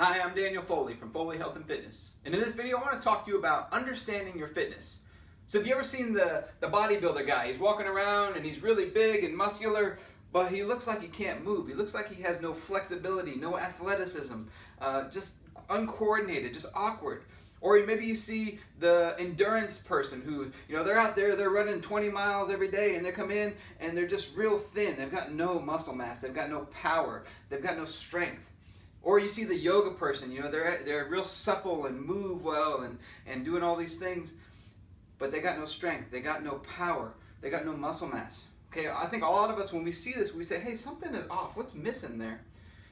Hi, I'm Daniel Foley from Foley Health and Fitness. And in this video, I want to talk to you about understanding your fitness. So have you ever seen the bodybuilder guy? He's walking around and he's really big and muscular, but he looks like he can't move. He looks like he has no flexibility, no athleticism, just uncoordinated, just awkward. Or maybe you see the endurance person who, they're out there, they're running 20 miles every day and they come in and they're just real thin. They've got no muscle mass, they've got no power, they've got no strength. Or you see the yoga person, they're real supple and move well and doing all these things, but they got no strength, they got no power, they got no muscle mass. Okay, I think a lot of us, when we see this, we say, hey, something is off, what's missing there?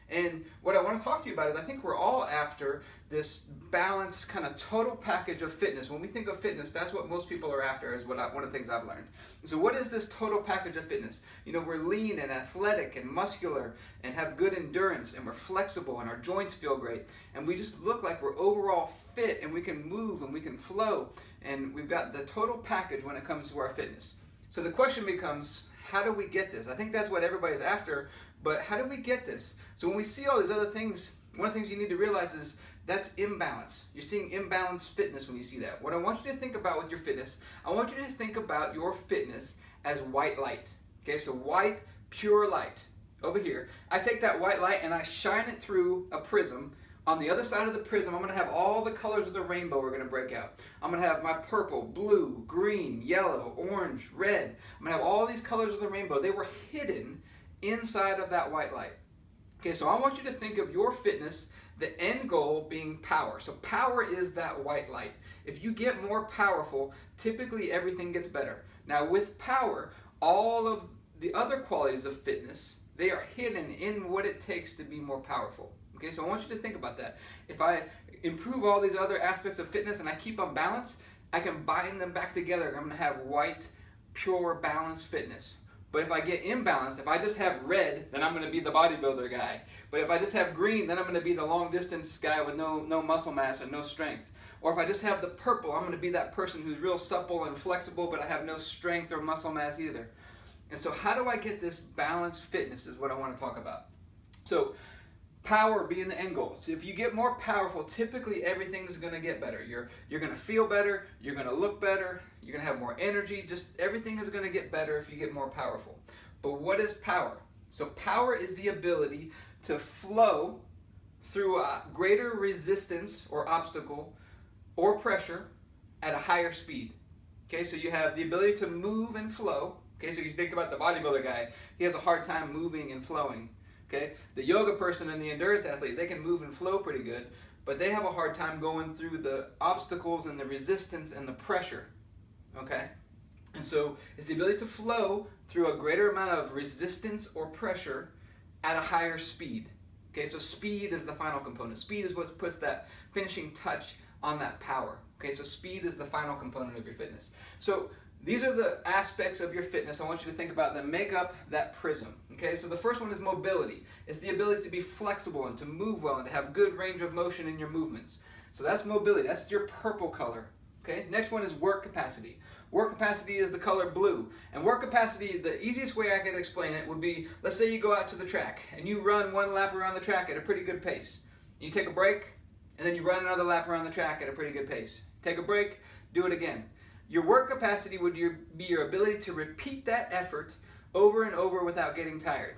And what I want to talk to you about is I think we're all after this balanced kind of total package of fitness. When we think of fitness, that's what most people are after, is one of the things I've learned. So what is this total package of fitness? We're lean and athletic and muscular and have good endurance and we're flexible and our joints feel great. And we just look like we're overall fit and we can move and we can flow. And we've got the total package when it comes to our fitness. So the question becomes, how do we get this? I think that's what everybody's after, but how do we get this? So when we see all these other things, one of the things you need to realize is that's imbalance. You're seeing imbalanced fitness when you see that. What I want you to think about with your fitness, I want you to think about your fitness as white light. Okay, so white, pure light. Over here, I take that white light and I shine it through a prism. On the other side of the prism, I'm going to have all the colors of the rainbow we're going to break out. I'm going to have my purple, blue, green, yellow, orange, red. I'm going to have all these colors of the rainbow. They were hidden inside of that white light. Okay, so I want you to think of your fitness, the end goal being power. So power is that white light. If you get more powerful, typically everything gets better. Now with power, all of the other qualities of fitness, they are hidden in what it takes to be more powerful. Okay, so I want you to think about that. If I improve all these other aspects of fitness and I keep them balanced, I can bind them back together. I'm going to have white, pure, balanced fitness. But if I get imbalanced, if I just have red, then I'm going to be the bodybuilder guy. But if I just have green, then I'm going to be the long distance guy with no muscle mass and no strength. Or if I just have the purple, I'm going to be that person who's real supple and flexible, but I have no strength or muscle mass either. And so how do I get this balanced fitness is what I want to talk about. So power being the end goal. So if you get more powerful, typically everything's going to get better. You're going to feel better, you're going to look better, you're going to have more energy, just everything is going to get better if you get more powerful. But what is power? So power is the ability to flow through a greater resistance or obstacle or pressure at a higher speed. Okay, so you have the ability to move and flow. Okay, so you think about the bodybuilder guy, he has a hard time moving and flowing. Okay, the yoga person and the endurance athlete, they can move and flow pretty good, but they have a hard time going through the obstacles and the resistance and the pressure. Okay, and so it's the ability to flow through a greater amount of resistance or pressure at a higher speed. Okay, so speed is the final component. Speed is what puts that finishing touch on that power. Okay, so speed is the final component of your fitness. So these are the aspects of your fitness I want you to think about that make up that prism. Okay, so the first one is mobility. It's the ability to be flexible and to move well and to have good range of motion in your movements. So that's mobility. That's your purple color. Okay, next one is work capacity. Work capacity is the color blue. And work capacity, the easiest way I can explain it would be, let's say you go out to the track and you run one lap around the track at a pretty good pace. You take a break and then you run another lap around the track at a pretty good pace. Take a break, do it again. Your work capacity would be your ability to repeat that effort over and over without getting tired.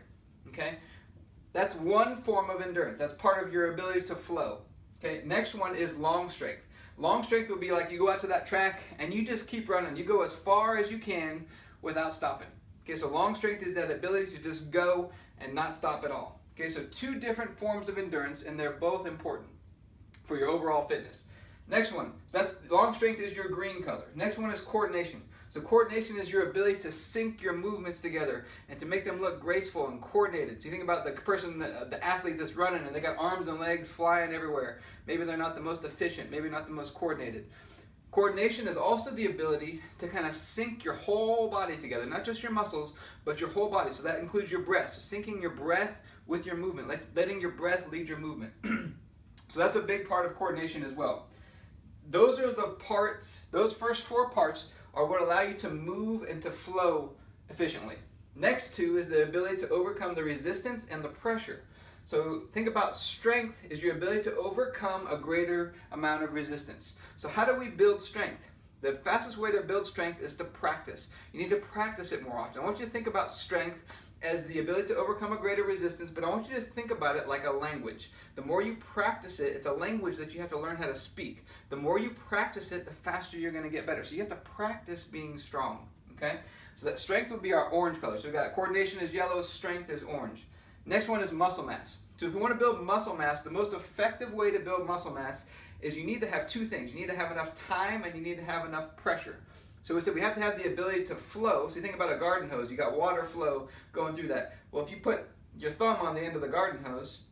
Okay? That's one form of endurance. That's part of your ability to flow. Okay? Next one is long strength. Long strength would be like you go out to that track and you just keep running. You go as far as you can without stopping. Okay, so long strength is that ability to just go and not stop at all. Okay, so two different forms of endurance and they're both important for your overall fitness. Next one, so that's long strength is your green color. Next one is coordination. So coordination is your ability to sync your movements together and to make them look graceful and coordinated. So you think about the person, the athlete that's running and they got arms and legs flying everywhere. Maybe they're not the most efficient, maybe not the most coordinated. Coordination is also the ability to kind of sync your whole body together, not just your muscles, but your whole body. So that includes your breath, so syncing your breath with your movement, letting your breath lead your movement. So that's a big part of coordination as well. Those are the parts, those first four parts are what allow you to move and to flow efficiently. Next two is the ability to overcome the resistance and the pressure. So think about strength is your ability to overcome a greater amount of resistance. So how do we build strength? The fastest way to build strength is to practice. You need to practice it more often. I want you to think about strength as the ability to overcome a greater resistance, but I want you to think about it like a language. The more you practice it, it's a language that you have to learn how to speak. The more you practice it, the faster you're going to get better. So you have to practice being strong, okay? So that strength would be our orange color. So we've got coordination is yellow, strength is orange. Next one is muscle mass. So if you want to build muscle mass, the most effective way to build muscle mass is you need to have two things. You need to have enough time and you need to have enough pressure. So we said we have to have the ability to flow. So you think about a garden hose. You got water flow going through that. Well, if you put your thumb on the end of the garden hose,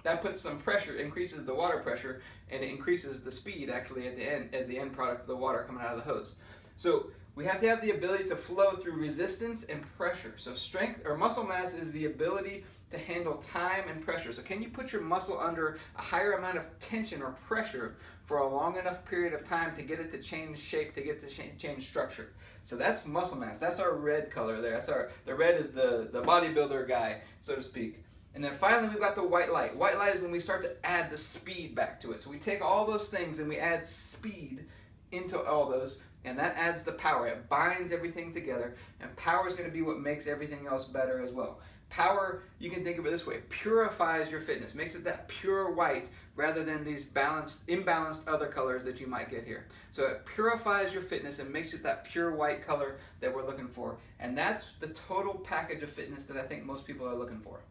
that puts some pressure, increases the water pressure, and it increases the speed actually at the end as the end product of the water coming out of the hose. So we have to have the ability to flow through resistance and pressure. So strength or muscle mass is the ability to handle time and pressure. So can you put your muscle under a higher amount of tension or pressure for a long enough period of time to get it to change shape, to get to change structure? So that's muscle mass. That's our red color there. The red is the bodybuilder guy, so to speak. And then finally we've got the white light. White light is when we start to add the speed back to it. So we take all those things and we add speed into all those, and that adds the power. It binds everything together, and power is going to be what makes everything else better as well. Power, you can think of it this way, purifies your fitness, makes it that pure white rather than these imbalanced other colors that you might get here. So it purifies your fitness and makes it that pure white color that we're looking for. And that's the total package of fitness that I think most people are looking for.